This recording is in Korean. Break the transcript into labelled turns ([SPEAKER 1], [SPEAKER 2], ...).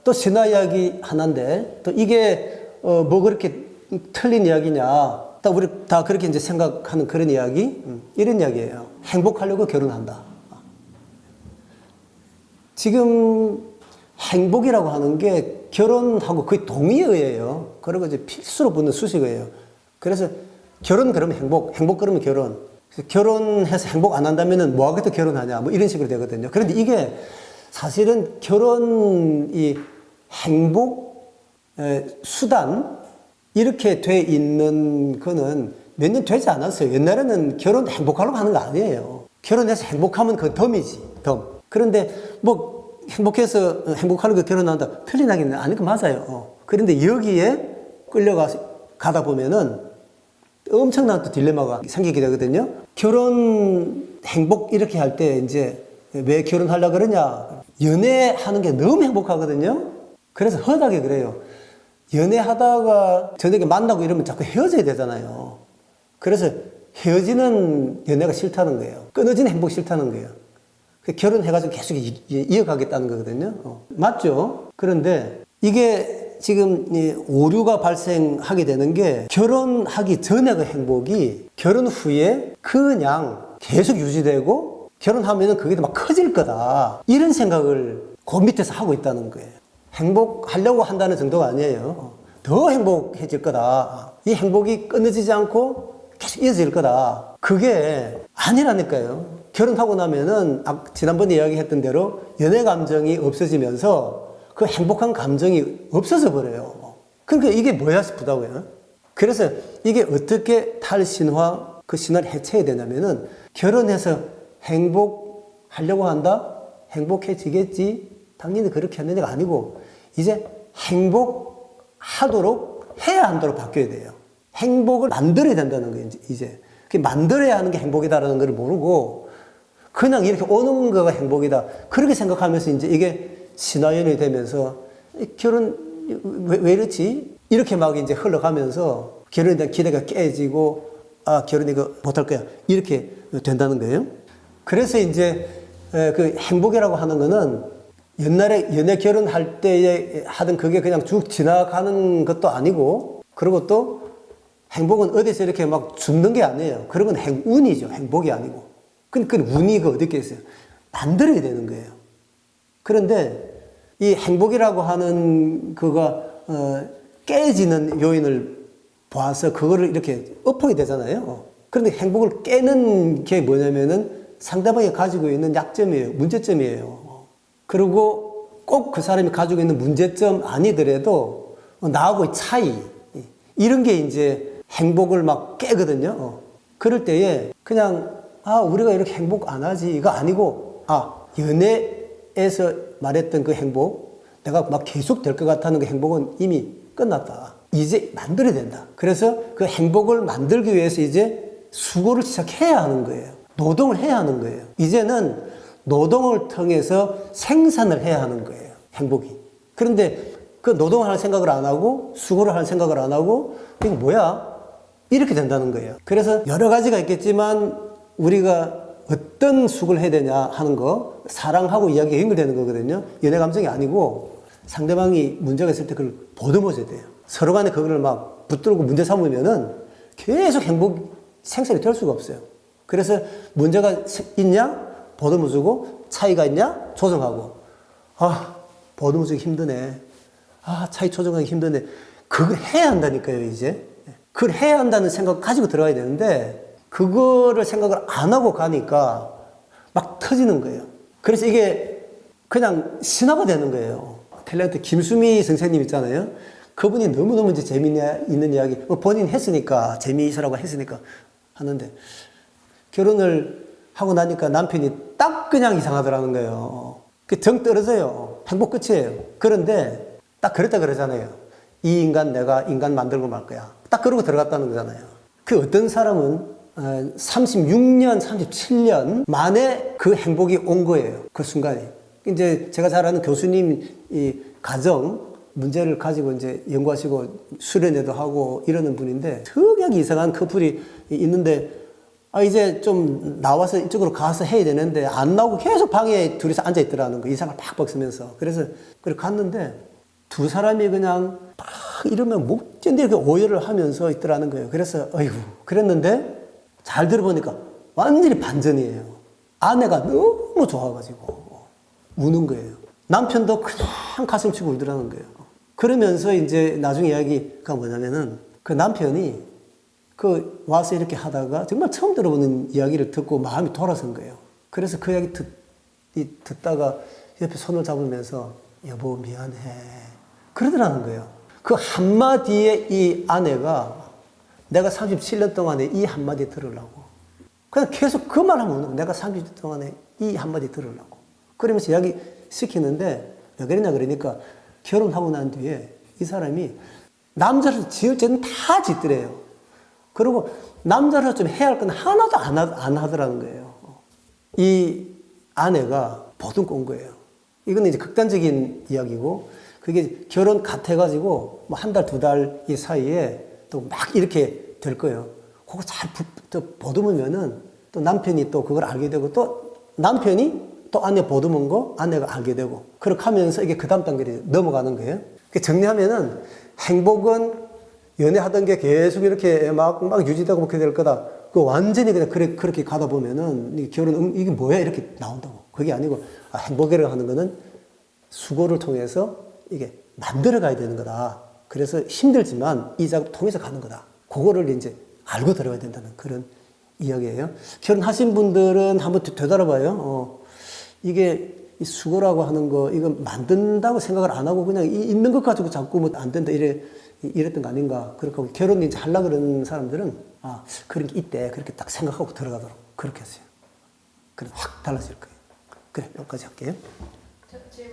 [SPEAKER 1] 또 신화 이야기 하나인데, 또 이게, 뭐 그렇게 틀린 이야기냐. 딱 우리 다 그렇게 이제 생각하는 그런 이야기? 이런 이야기예요. 행복하려고 결혼한다. 지금 행복이라고 하는 게 결혼하고 거의 동의어예요. 그리고 이제 필수로 붙는 수식어예요. 그래서 결혼 그러면 행복, 행복 그러면 결혼. 결혼해서 행복 안 한다면은 뭐 하겠다 결혼하냐. 뭐 이런 식으로 되거든요. 그런데 이게 사실은 결혼이 행복 수단 이렇게 돼 있는 거는 몇 년 되지 않았어요. 옛날에는 결혼 행복하려고 하는 거 아니에요. 결혼해서 행복하면 그건 덤이지, 덤. 그런데 뭐 행복해서 행복하려고 결혼한다. 틀린하기는 아니고 맞아요. 그런데 여기에 가다 보면은 엄청난 또 딜레마가 생기게 되거든요. 결혼 행복 이렇게 할 때 이제 왜 결혼하려고 그러냐. 연애하는 게 너무 행복하거든요. 그래서 허다하게 그래요. 연애하다가 저녁에 만나고 이러면 자꾸 헤어져야 되잖아요. 그래서 헤어지는 연애가 싫다는 거예요. 끊어지는 행복 싫다는 거예요. 결혼해가지고 계속 이어가겠다는 거거든요. 맞죠? 그런데 이게 지금 오류가 발생하게 되는 게 결혼하기 전에 그 행복이 결혼 후에 그냥 계속 유지되고 결혼하면은 그게 막 커질 거다. 이런 생각을 그 밑에서 하고 있다는 거예요. 행복하려고 한다는 정도가 아니에요. 더 행복해질 거다. 이 행복이 끊어지지 않고 계속 이어질 거다. 그게 아니라니까요. 결혼하고 나면은 지난번에 이야기했던 대로 연애 감정이 없어지면서 그 행복한 감정이 없어져 버려요. 그러니까 이게 뭐야 싶다고요. 그래서 이게 어떻게 탈신화, 그 신화를 해체해야 되냐면은 결혼해서 행복하려고 한다? 행복해지겠지? 당연히 그렇게 하는 게 아니고 이제 행복하도록 해야 하도록 바뀌어야 돼요. 행복을 만들어야 된다는 거예요, 이제. 만들어야 하는 게 행복이다라는 걸 모르고 그냥 이렇게 오는 거가 행복이다. 그렇게 생각하면서 이제 이게 신화연이 되면서 결혼 왜 이렇지? 이렇게 막 이제 흘러가면서 결혼에 대한 기대가 깨지고 결혼 이거 못할 거야. 이렇게 된다는 거예요. 그래서 이제 그 행복이라고 하는 거는 옛날에 연애 결혼할 때 하던 그게 그냥 쭉 지나가는 것도 아니고 그리고 또 행복은 어디서 이렇게 막 죽는 게 아니에요. 그런 건 운이죠. 행복이 아니고. 그 운이 어디 있겠어요? 만들어야 되는 거예요. 그런데 이 행복이라고 하는 그가 깨지는 요인을 봐서 그거를 이렇게 엎어야 되잖아요. 그런데 행복을 깨는 게 뭐냐면은 상대방이 가지고 있는 약점이에요. 문제점이에요. 그리고 꼭 그 사람이 가지고 있는 문제점 아니더라도 나하고의 차이 이런 게 이제 행복을 막 깨거든요. 그럴 때에 그냥 우리가 이렇게 행복 안 하지 이거 아니고 연애에서 말했던 그 행복 내가 막 계속 될 것 같다는 그 행복은 이미 끝났다. 이제 만들어야 된다. 그래서 그 행복을 만들기 위해서 이제 수고를 시작해야 하는 거예요. 노동을 해야 하는 거예요. 이제는 노동을 통해서 생산을 해야 하는 거예요. 행복이. 그런데 그 노동을 할 생각을 안 하고 수고를 할 생각을 안 하고 이게 뭐야? 이렇게 된다는 거예요. 그래서 여러 가지가 있겠지만 우리가 어떤 수고를 해야 되냐 하는 거 사랑하고 이야기가 연결되는 거거든요. 연애 감정이 아니고 상대방이 문제가 있을 때 그걸 보듬어줘야 돼요. 서로 간에 그거를 막 붙들고 문제 삼으면은 계속 행복 생산이 될 수가 없어요. 그래서 문제가 있냐? 보듬어주고 차이가 있냐? 조정하고 보듬어주기 힘드네. 차이 조정하기 힘드네. 그걸 해야 한다니까요, 이제. 그걸 해야 한다는 생각 가지고 들어가야 되는데 그거를 생각을 안 하고 가니까 막 터지는 거예요. 그래서 이게 그냥 신화가 되는 거예요. 탤런트 김수미 선생님 있잖아요. 그분이 너무너무 이제 재미있는 이야기, 본인 했으니까, 재미있으라고 했으니까 하는데, 결혼을 하고 나니까 남편이 딱 그냥 이상하더라는 거예요. 정 떨어져요. 행복 끝이에요. 그런데 딱 그랬다 그러잖아요. 이 인간 내가 인간 만들고 말 거야. 딱 그러고 들어갔다는 거잖아요. 그 어떤 사람은 36년, 37년 만에 그 행복이 온 거예요. 그 순간에. 이제 제가 잘 아는 교수님 이 가정 문제를 가지고 이제 연구하시고 수련회도 하고 이러는 분인데 특이하게 이상한 커플이 있는데 이제 좀 나와서 이쪽으로 가서 해야 되는데 안 나오고 계속 방에 둘이서 앉아 있더라는 거. 이상을 팍팍 쓰면서. 그래서 그래 갔는데 두 사람이 그냥 막 이러면 못 견디 이렇게 오열을 하면서 있더라는 거예요. 그래서 어이구 그랬는데 잘 들어보니까 완전히 반전이에요. 아내가 너무 좋아가지고 우는 거예요. 남편도 그냥 가슴 치고 울더라는 거예요. 그러면서 이제 나중에 이야기가 뭐냐면은 그 남편이 그 와서 이렇게 하다가 정말 처음 들어보는 이야기를 듣고 마음이 돌아선 거예요. 그래서 그 이야기 듣다가 옆에 손을 잡으면서 여보 미안해 그러더라는 거예요. 그 한마디에 이 아내가 내가 37년 동안에 이 한마디 들으려고 그냥 계속 그 말 하면 우는 거예요. 내가 30년 동안에 이 한마디 들으려고 그러면서 이야기 시키는데 왜 그러냐 그러니까 결혼하고 난 뒤에 이 사람이 남자로서 지을 죄는 다 짓더래요. 그리고 남자로서 좀 해야 할 건 하나도 안 하더라는 거예요. 이 아내가 보듬고 온 거예요. 이거는 이제 극단적인 이야기고, 그게 결혼 갓 해가지고, 뭐 한 달, 두 달 이 사이에 또 막 이렇게 될 거예요. 그거 잘 보듬으면은 또 남편이 또 그걸 알게 되고, 또 남편이 또 아내 보듬은 거 아내가 알게 되고, 그렇게 하면서 이게 그 다음 단계로 넘어가는 거예요. 정리하면은 행복은 연애하던 게 계속 이렇게 막 유지되고 그렇게 될 거다. 그 완전히 그냥 그렇게 가다 보면은 이 결혼, 이게 뭐야? 이렇게 나온다고. 그게 아니고, 행복이라고 하는 거는 수고를 통해서 이게 만들어 가야 되는 거다. 그래서 힘들지만 이 작업 통해서 가는 거다. 그거를 이제 알고 들어가야 된다는 그런 이야기예요. 결혼하신 분들은 한번 되돌아봐요. 이게 이 수고라고 하는 거, 이거 만든다고 생각을 안 하고 그냥 있는 것 가지고 자꾸 뭐 안 된다, 이랬던 거 아닌가. 그렇게 하고 결혼 이제 하려고 그러는 사람들은, 그런 게 있대. 그렇게 딱 생각하고 들어가도록 그렇게 했어요. 그래, 확 달라질 거예요. 그래, 여기까지 할게요.
[SPEAKER 2] 질문.